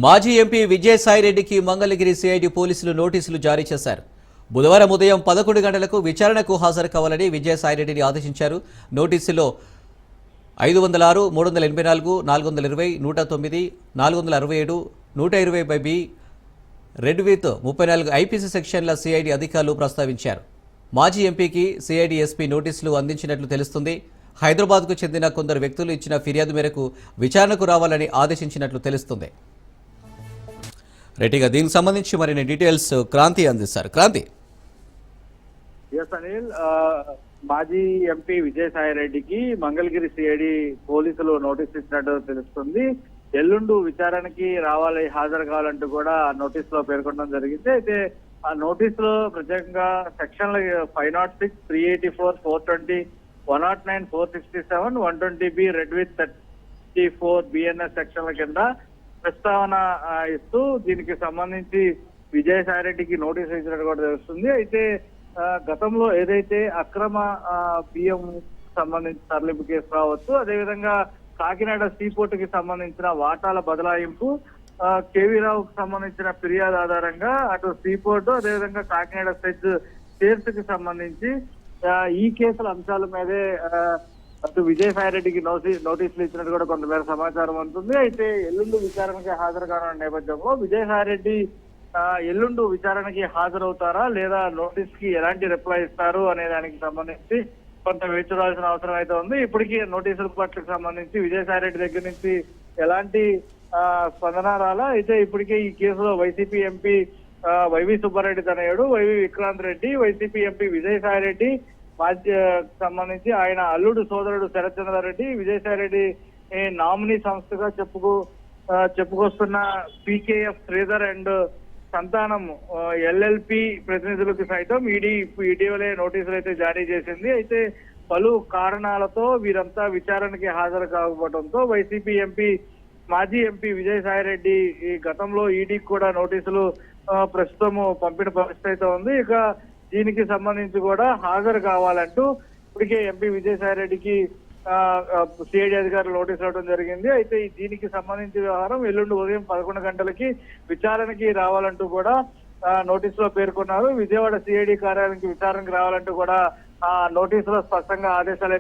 మాజీ MP విజయసాయిరెడ్డికి Mangalagiri CID పోలీసులు నోటీసులు జారీ చేశారు. బుధవారం ఉదయం 11 గంటలకు విచారణకు హాజరు కావాలని విజయసాయిరెడ్డిని ఆదేశించారు. నోటీసులో 506, 384, 420, 109, 467, 120/B రెడ్ విత్ 34 ఐపీసీ సెక్షన్ల సిఐడి అధికారులు ప్రస్తావించారు. మాజీ ఎంపీకి సిఐడి ఎస్పీ నోటీసులు అందించినట్లు తెలుస్తుంది. హైదరాబాద్కు చెందిన కొందరు వ్యక్తులు ఇచ్చిన ఫిర్యాదు మేరకు విచారణకు రావాలని ఆదేశించినట్లు తెలుస్తుంది. రెడ్డిగా దీనికి సంబంధించి మరిన్ని డీటెయిల్స్ క్రాంతి అందిస్తారు. క్రాంతి. అనిల్, మాజీ ఎంపీ విజయసాయిరెడ్డికి మంగళగిరి సిఐడి పోలీసులు నోటీస్ ఇచ్చినట్టు తెలుస్తుంది. ఎల్లుండు విచారణకి రావాలి, హాజరు కావాలంటూ కూడా ఆ నోటీస్ లో పేర్కొనడం జరిగింది. అయితే ఆ నోటీస్ లో ప్రత్యేకంగా సెక్షన్ల 506, 384, 420, 109, 467, 120B రెడ్ విత్ 34 బిఎన్ఎస్ సెక్షన్ల కింద ప్రస్తావన ఇస్తూ దీనికి సంబంధించి విజయసాయిరెడ్డికి నోటీసు ఇచ్చినట్టు కూడా తెలుస్తుంది. అయితే గతంలో ఏదైతే అక్రమ బియ్యం సంబంధించి తరలింపు కేసు రావచ్చు, అదేవిధంగా కాకినాడ సీపోర్టుకి సంబంధించిన వాటాల బదలాయింపు, కేవీ రావుకు సంబంధించిన ఫిర్యాదు ఆధారంగా అటు సీపోర్టు అదేవిధంగా కాకినాడ సెజ్ చైర్స్ కి సంబంధించి ఈ కేసుల అంశాల మీదే అటు విజయసాయిరెడ్డికి నోటీసులు ఇచ్చినట్టు కూడా కొంతమేర సమాచారం ఉంటుంది. అయితే ఎల్లుండు విచారణకి హాజరు కానున్న నేపథ్యంలో విజయసాయిరెడ్డి ఎల్లుండు విచారణకి హాజరవుతారా లేదా నోటీస్ కి ఎలాంటి రిప్లై ఇస్తారు అనే దానికి సంబంధించి కొంత వేచి చూడాల్సిన అవసరం అయితే ఉంది. ఇప్పటికీ నోటీసుల పట్లకు సంబంధించి విజయసాయిరెడ్డి దగ్గర నుంచి ఎలాంటి స్పందన రాలా. అయితే ఇప్పటికే ఈ కేసులో వైసీపీ ఎంపీ వైవి సుబ్బారెడ్డి తనయుడు YV Vikrant Reddy, YCP MP Vijayasai Reddy సంబంధించి ఆయన అల్లుడు సోదరుడు శరత్చంద్రారెడ్డి, విజయసాయిరెడ్డి నామినీ సంస్థగా చెప్పుకొస్తున్న PKF Sridhar and Santhanam LLP ప్రతినిధులకు సైతం ఈడీ ఇటీవలే నోటీసులు అయితే జారీ చేసింది. అయితే పలు కారణాలతో వీరంతా విచారణకి హాజరు కాకపోవడంతో వైసీపీ ఎంపీ మాజీ ఎంపీ విజయసాయిరెడ్డి ఈ గతంలో ఈడీకి కూడా నోటీసులు ప్రస్తుతం పంపిన పరిస్థితి అయితే ఉంది. ఇక దీనికి సంబంధించి కూడా హాజరు కావాలంటూ ఇప్పటికే ఎంపీ విజయసాయిరెడ్డికి సిఐడి అధికారులు నోటీస్ ఇవ్వడం జరిగింది. అయితే దీనికి సంబంధించి వ్యవహారం ఎల్లుండి ఉదయం 11 గంటలకి విచారణకి రావాలంటూ కూడా నోటీస్ లో పేర్కొన్నారు. విజయవాడ సిఐడి కార్యాలయానికి విచారణకు రావాలంటూ కూడా ఆ నోటీసులో స్పష్టంగా ఆదేశాలు